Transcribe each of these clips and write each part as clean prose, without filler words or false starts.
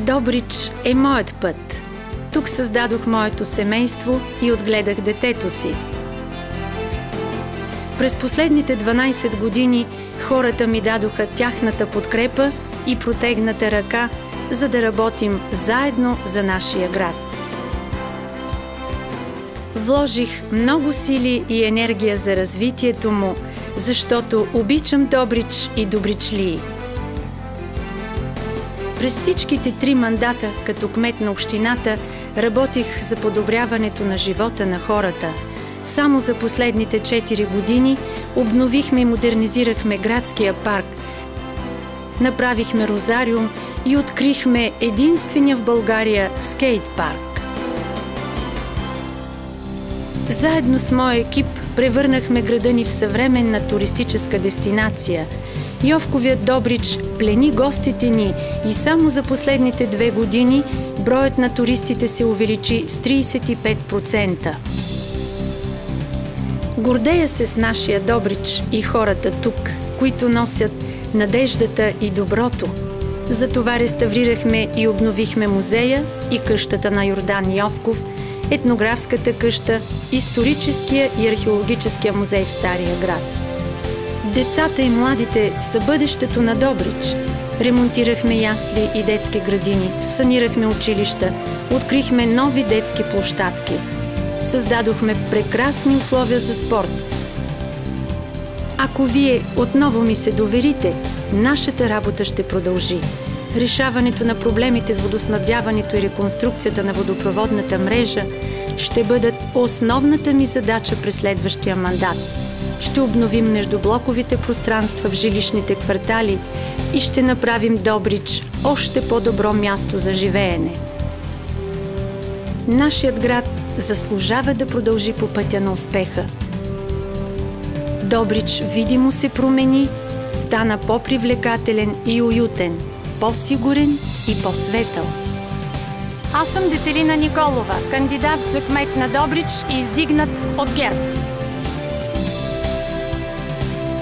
Добрич е моят път. Тук създадох моето семейство и отгледах детето си. През последните 12 години хората ми дадоха тяхната подкрепа и протегната ръка, за да работим заедно за нашия град. Вложих много сили и енергия за развитието му, защото обичам Добрич и добричлии. През всичките 3 мандата като кмет на общината работих за подобряването на живота на хората. Само за последните 4 години обновихме и модернизирахме градския парк, направихме розариум и открихме единствения в България скейт парк. Заедно с моя екип превърнахме града ни в съвременна туристическа дестинация. Йовковият Добрич плени гостите ни и само за последните 2 години броят на туристите се увеличи с 35%. Гордея се с нашия Добрич и хората тук, които носят надеждата и доброто. Затова реставрирахме и обновихме музея и къщата на Йордан Йовков, етнографската къща, историческия и археологическия музей в Стария град. Децата и младите са бъдещето на Добрич. Ремонтирахме ясли и детски градини, санирахме училища, открихме нови детски площадки. Създадохме прекрасни условия за спорт. Ако вие отново ми се доверите, нашата работа ще продължи. Решаването на проблемите с водоснабдяването и реконструкцията на водопроводната мрежа ще бъдат основната ми задача през следващия мандат. Ще обновим междублоковите пространства в жилищните квартали и ще направим Добрич още по-добро място за живеене. Нашият град заслужава да продължи по пътя на успеха. Добрич видимо се промени, стана по-привлекателен и уютен, по-сигурен и по-светъл. Аз съм Детелина Николова, кандидат за кмет на Добрич, издигнат от ГЕРБ.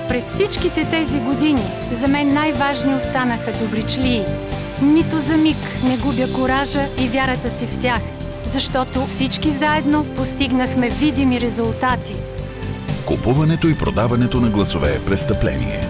През всичките тези години за мен най-важни останаха добричлии. Нито за миг не губя коража и вярата си в тях, защото всички заедно постигнахме видими резултати. Купуването и продаването на гласове е престъпление.